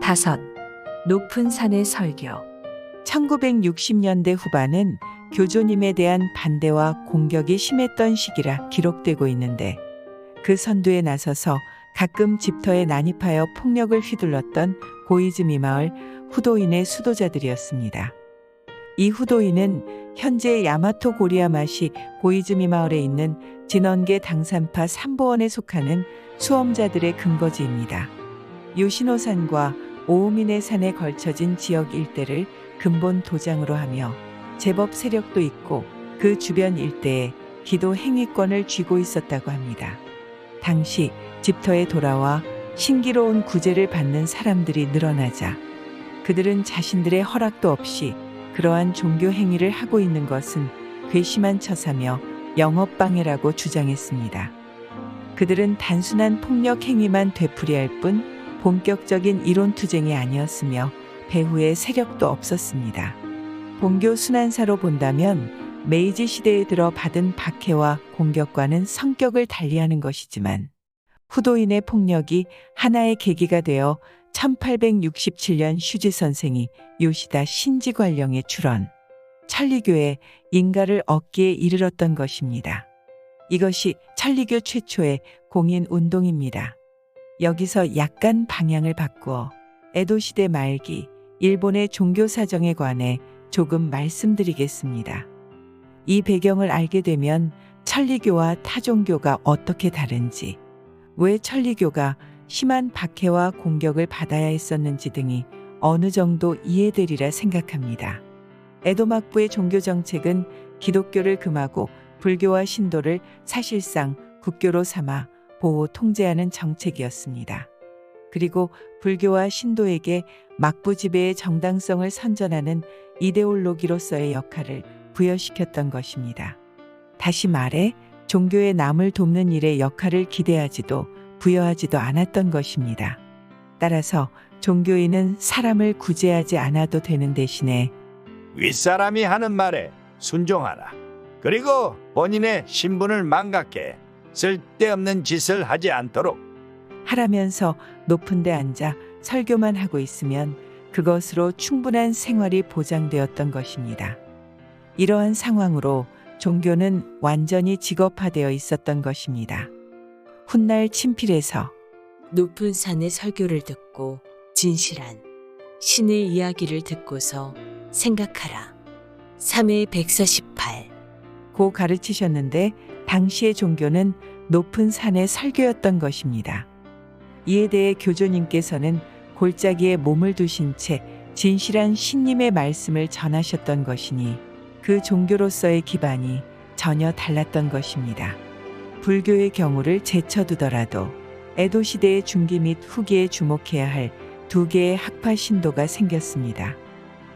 5. 높은 산의 설교. 1960년대 후반은 교조님에 대한 반대와 공격이 심했던 시기라 기록되고 있는데 그 선두에 나서서 가끔 집터에 난입하여 폭력을 휘둘렀던 고이즈미 마을 후도인의 수도자들이었습니다. 이 후도인은 현재 야마토 고리야마시 고이즈미 마을에 있는 진원계 당산파 삼보원에 속하는 수험자들의 근거지입니다. 요시노산과 오우미네 산에 걸쳐진 지역 일대를 근본 도장으로 하며 제법 세력도 있고 그 주변 일대에 기도 행위권을 쥐고 있었다고 합니다. 당시 집터에 돌아와 신기로운 구제를 받는 사람들이 늘어나자 그들은 자신들의 허락도 없이 그러한 종교 행위를 하고 있는 것은 괘씸한 처사며 영업방해라고 주장했습니다. 그들은 단순한 폭력 행위만 되풀이할 뿐 본격적인 이론투쟁이 아니었으며 배후에 세력도 없었습니다. 본교 순환사로 본다면 메이지 시대에 들어 받은 박해와 공격과는 성격을 달리하는 것이지만 후도인의 폭력이 하나의 계기가 되어 1867년 슈지 선생이 요시다 신지관령의 출원, 천리교에 인가를 얻기에 이르렀던 것입니다. 이것이 천리교 최초의 공인운동입니다. 여기서 약간 방향을 바꾸어 에도시대 말기 일본의 종교사정에 관해 조금 말씀드리겠습니다. 이 배경을 알게 되면 천리교와 타종교가 어떻게 다른지, 왜 천리교가 심한 박해와 공격을 받아야 했었는지 등이 어느 정도 이해되리라 생각합니다. 에도 막부의 종교 정책은 기독교를 금하고 불교와 신도를 사실상 국교로 삼아 보호 통제하는 정책이었습니다. 그리고 불교와 신도에게 막부 지배의 정당성을 선전하는 이데올로기로서의 역할을 부여시켰던 것입니다. 다시 말해 종교의 남을 돕는 일의 역할을 기대하지도 부여하지도 않았던 것입니다. 따라서 종교인은 사람을 구제하지 않아도 되는 대신에 윗사람이 하는 말에 순종하라. 그리고 본인의 신분을 망각해 쓸데없는 짓을 하지 않도록 하라면서 높은 데 앉아 설교만 하고 있으면 그것으로 충분한 생활이 보장되었던 것입니다. 이러한 상황으로 종교는 완전히 직업화되어 있었던 것입니다. 훗날 친필에서 높은 산의 설교를 듣고 진실한 신의 이야기를 듣고서 생각하라. 3회 148. 고 가르치셨는데 당시의 종교는 높은 산의 설교였던 것입니다. 이에 대해 교조님께서는 골짜기에 몸을 두신 채 진실한 신님의 말씀을 전하셨던 것이니 그 종교로서의 기반이 전혀 달랐던 것입니다. 불교의 경우를 제쳐두더라도 에도 시대의 중기 및 후기에 주목해야 할 두 개의 학파 신도가 생겼습니다.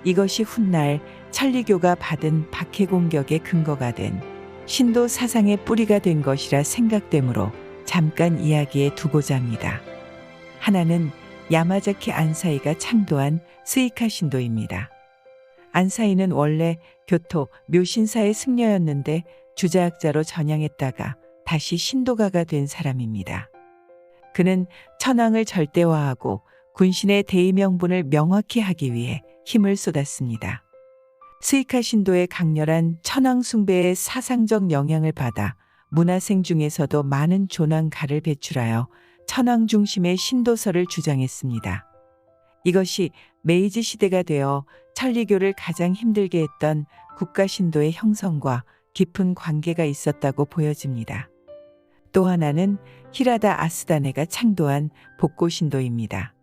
이것이 훗날 천리교가 받은 박해 공격의 근거가 된 신도 사상의 뿌리가 된 것이라 생각되므로 잠깐 이야기에 두고자 합니다. 하나는 야마자키 안사이가 창도한 스이카 신도입니다. 안사이는 원래 교토 묘신사의 승려였는데 주자학자로 전향했다가 다시 신도가가 된 사람입니다. 그는 천황을 절대화하고 군신의 대의명분을 명확히 하기 위해 힘을 쏟았습니다. 스이카 신도의 강렬한 천황 숭배의 사상적 영향을 받아 문화생 중에서도 많은 존왕가를 배출하여 천황 중심의 신도설을 주장했습니다. 이것이 메이지 시대가 되어 천리교를 가장 힘들게 했던 국가신도의 형성과 깊은 관계가 있었다고 보여집니다. 또 하나는 히라다 아스다네가 창도한 복고신도입니다.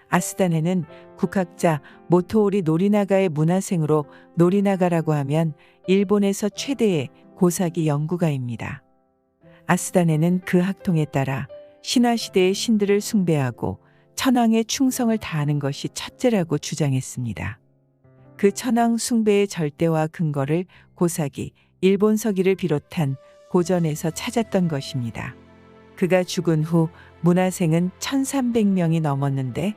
아스다네는 국학자 모토오리 노리나가의 문화생으로 노리나가라고 하면 일본에서 최대의 고사기 연구가입니다. 아스다네는 그 학통에 따라 신화시대의 신들을 숭배하고 천황의 충성을 다하는 것이 첫째라고 주장했습니다. 그 천황 숭배의 절대화 근거를 고사기, 일본서기를 비롯한 고전에서 찾았던 것입니다. 그가 죽은 후 문화생은 1300명이 넘었는데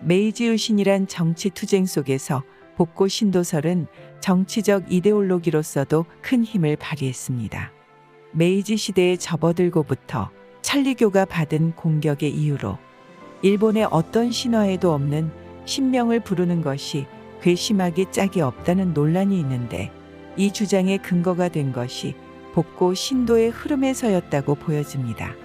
메이지 유신이란 정치 투쟁 속에서 복고 신도설은 정치적 이데올로기로서도 큰 힘을 발휘했습니다. 메이지 시대에 접어들고부터 천리교가 받은 공격의 이유로 일본의 어떤 신화에도 없는 신명을 부르는 것이 괘씸하기 짝이 없다는 논란이 있는데 이 주장의 근거가 된 것이 복고 신도의 흐름에서였다고 보여집니다.